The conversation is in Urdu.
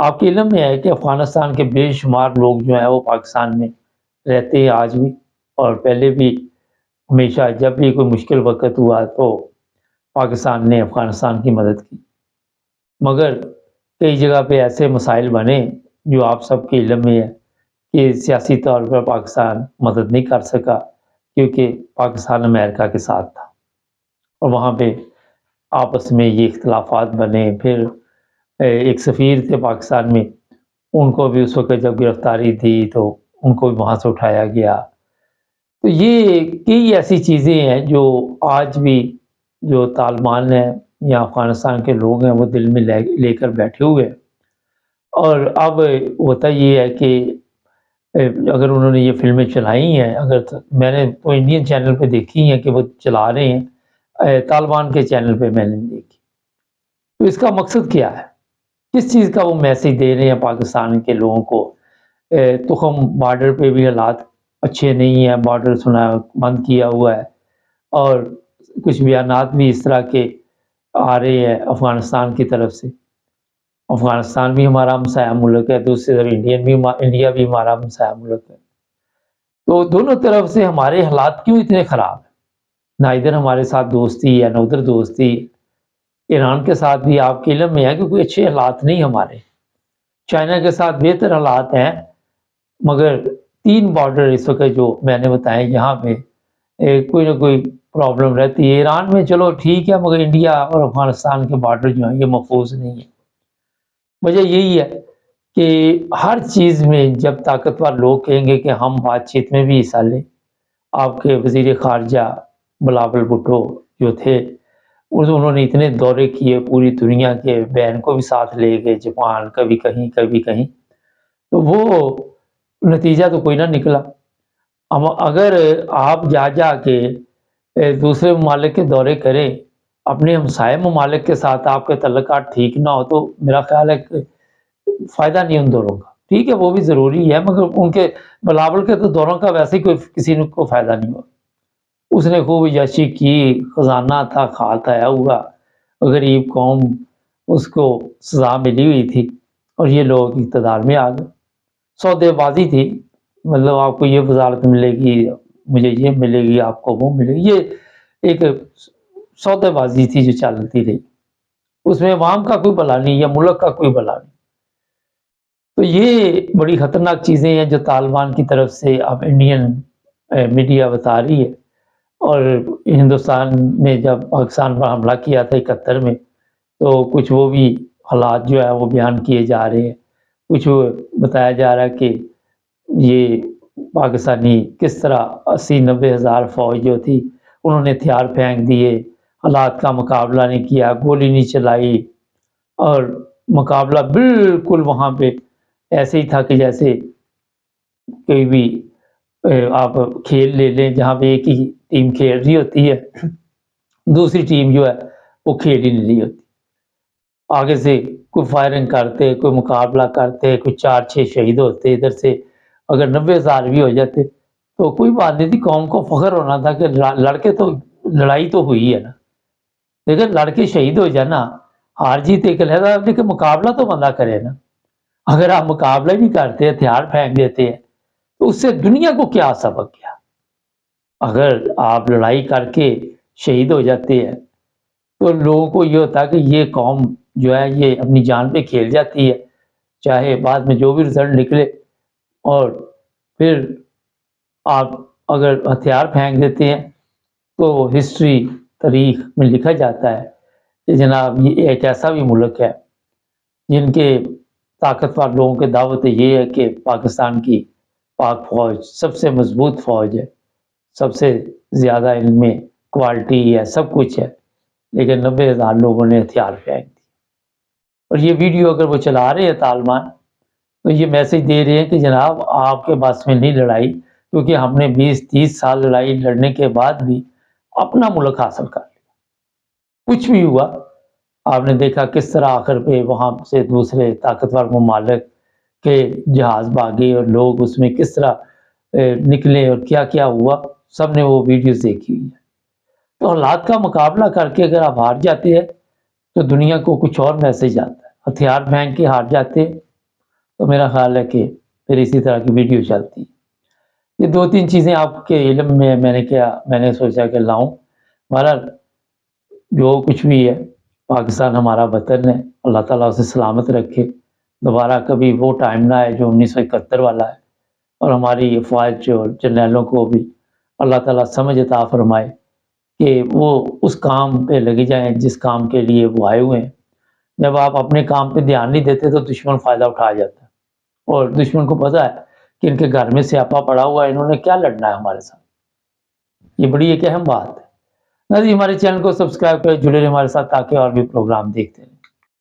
آپ کے علم میں ہے کہ افغانستان کے بے شمار لوگ جو ہیں وہ پاکستان میں رہتے ہیں آج بھی، اور پہلے بھی ہمیشہ جب بھی کوئی مشکل وقت ہوا تو پاکستان نے افغانستان کی مدد کی، مگر کئی جگہ پہ ایسے مسائل بنے جو آپ سب کے علم میں ہے کہ سیاسی طور پر پاکستان مدد نہیں کر سکا، کیونکہ پاکستان امریکہ کے ساتھ تھا، اور وہاں پہ آپس میں یہ اختلافات بنے۔ پھر ایک سفیر تھے پاکستان میں، ان کو بھی اس وقت جب گرفتاری تھی تو ان کو بھی وہاں سے اٹھایا گیا۔ تو یہ کئی ایسی چیزیں ہیں جو آج بھی جو طالبان ہیں یا افغانستان کے لوگ ہیں وہ دل میں لے کر بیٹھے ہوئے ہیں۔ اور اب ہوتا یہ ہے کہ اگر انہوں نے یہ فلمیں چلائی ہیں، اگر میں نے تو انڈین چینل پہ دیکھی ہیں کہ وہ چلا رہے ہیں، طالبان کے چینل پہ میں نے نہیں دیکھی، تو اس کا مقصد کیا ہے؟ کس چیز کا وہ میسیج دے رہے ہیں پاکستان کے لوگوں کو؟ تخم بارڈر پہ بھی حالات اچھے نہیں ہیں، بارڈر سنا بند کیا ہوا ہے، اور کچھ بیانات بھی اس طرح کے آ رہے ہیں افغانستان کی طرف سے۔ افغانستان بھی ہمارا ہمسایہ ملک ہے، دوسری طرف انڈیا بھی ہمارا ہمسایہ ملک ہے، تو دونوں طرف سے ہمارے حالات کیوں اتنے خراب ہیں؟ نہ ادھر ہمارے ساتھ دوستی ہے نہ ادھر دوستی۔ ایران کے ساتھ بھی آپ کے علم میں ہے کہ کوئی اچھے حالات نہیں ہمارے، چائنا کے ساتھ بہتر حالات ہیں، مگر 3 بارڈر اس وقت جو میں نے بتائے یہاں پہ کوئی نہ کوئی پرابلم رہتی ہے۔ ایران میں چلو ٹھیک ہے، مگر انڈیا اور افغانستان کے بارڈر جو ہیں یہ محفوظ نہیں ہے۔ وجہ یہی ہے کہ ہر چیز میں جب طاقتور لوگ کہیں گے کہ ہم بات چیت میں بھی حصہ لیں، آپ کے وزیر خارجہ بلاول بھٹو جو تھے انہوں نے اتنے دورے کیے پوری دنیا کے، بہن کو بھی ساتھ لے گئے جاپان، کبھی کہیں کبھی کہیں، تو وہ نتیجہ تو کوئی نہ نکلا۔ اگر آپ جا کے دوسرے ممالک کے دورے کریں، اپنے ہمسائے ممالک کے ساتھ آپ کے تعلقات ٹھیک نہ ہو تو میرا خیال ہے کہ فائدہ نہیں ان دوروں کا۔ ٹھیک ہے وہ بھی ضروری ہے، مگر ان کے بلاول کے تو دوروں کا ویسے ہی کوئی کسی کو فائدہ نہیں ہوا۔ اس نے خوب عیاشی کی، خزانہ تھا کھاتا ہوا، غریب قوم اس کو سزا ملی ہوئی تھی، اور یہ لوگ اقتدار میں آ گئے۔ سودے بازی تھی، مطلب آپ کو یہ وزارت ملے گی، مجھے یہ ملے گی، آپ کو وہ ملے گی، یہ ایک سودے بازی تھی جو چلتی رہی، اس میں عوام کا کوئی بھلا نہیں یا ملک کا کوئی بھلا نہیں۔ تو یہ بڑی خطرناک چیزیں ہیں جو طالبان کی طرف سے اب انڈین میڈیا بتا رہی ہے۔ اور ہندوستان نے جب پاکستان پر حملہ کیا تھا 71 میں، تو کچھ وہ بھی حالات جو ہے وہ بیان کیے جا رہے ہیں، کچھ بتایا جا رہا ہے کہ یہ پاکستانی کس طرح 80-90 ہزار فوج جو تھی انہوں نے ہتھیار پھینک دیے، حالات کا مقابلہ نہیں کیا، گولی نہیں چلائی، اور مقابلہ بالکل وہاں پہ ایسے ہی تھا کہ جیسے کوئی بھی آپ کھیل لے لیں جہاں پہ ایک ہی ٹیم کھیل رہی ہوتی ہے، دوسری ٹیم جو ہے وہ کھیل ہی نہیں رہی ہوتی، آگے سے کوئی فائرنگ کرتے، کوئی مقابلہ کرتے، کوئی 4-6 شہید ہوتے، ادھر سے اگر 90 ہزار بھی ہو جاتے تو کوئی بات نہیں تھی، قوم کو فخر ہونا تھا کہ لڑکے تو لڑائی تو ہوئی ہے نا، لیکن لڑکے شہید ہو جانا، ہار جیت ایک علیحدہ، لیکن مقابلہ تو بندہ کرے نا۔ اگر آپ مقابلہ بھی کرتے ہیں، ہتھیار پھینک دیتے ہیں، تو اس سے دنیا کو کیا سبق گیا؟ اگر آپ لڑائی کر کے شہید ہو جاتے ہیں تو لوگوں کو یہ ہوتا ہے کہ یہ قوم جو ہے یہ اپنی جان پہ کھیل جاتی ہے، چاہے بعد میں جو بھی رزلٹ نکلے، اور پھر آپ اگر ہتھیار پھینک دیتے ہیں تو ہسٹری تاریخ میں لکھا جاتا ہے کہ جناب یہ ایک ایسا بھی ملک ہے جن کے طاقتور لوگوں کی دعوت یہ ہے کہ پاکستان کی پاک فوج سب سے مضبوط فوج ہے، سب سے زیادہ ان میں کوالٹی ہے، سب کچھ ہے، لیکن 90 ہزار لوگوں نے ہتھیار پھینک دی۔ اور یہ ویڈیو اگر وہ چلا رہے ہیں طالبان تو یہ میسج دے رہے ہیں کہ جناب آپ کے بس میں نہیں لڑائی، کیونکہ ہم نے 20-30 سال لڑائی لڑنے کے بعد بھی اپنا ملک حاصل کر لیا، کچھ بھی ہوا آپ نے دیکھا کس طرح آخر پہ وہاں سے دوسرے طاقتور ممالک کے جہاز بھاگے اور لوگ اس میں کس طرح نکلے اور کیا کیا ہوا، سب نے وہ ویڈیوز دیکھی ہوئی ہے۔ تو حالات کا مقابلہ کر کے اگر آپ ہار جاتے ہیں تو دنیا کو کچھ اور میسج آتا ہے، ہتھیار پھینک کے ہار جاتے ہیں تو میرا خیال ہے کہ پھر اسی طرح کی ویڈیو چلتی. یہ 2-3 چیزیں آپ کے علم میں نے سوچا کہ لاؤں. بہرحال جو کچھ بھی ہے، پاکستان ہمارا وطن ہے، اللہ تعالیٰ اسے سلامت رکھے. دوبارہ کبھی وہ ٹائم نہ آئے جو 1971 والا ہے، اور ہماری افواج اور جرنیلوں کو بھی اللہ تعالیٰ سمجھ عطا فرمائے کہ وہ اس کام پہ لگی جائیں جس کام کے لیے وہ آئے ہوئے ہیں. جب آپ اپنے کام پہ دھیان نہیں دیتے تو دشمن فائدہ اٹھا جاتا ہے، اور دشمن کو پتہ ہے کہ ان کے گھر میں سیاپا پڑا ہوا ہے، انہوں نے کیا لڑنا ہے ہمارے ساتھ. یہ بڑی ایک اہم بات ہے. نہ جی، ہمارے چینل کو سبسکرائب کریں، جڑے رہیں ہمارے ساتھ تاکہ اور بھی پروگرام دیکھتے رہیں.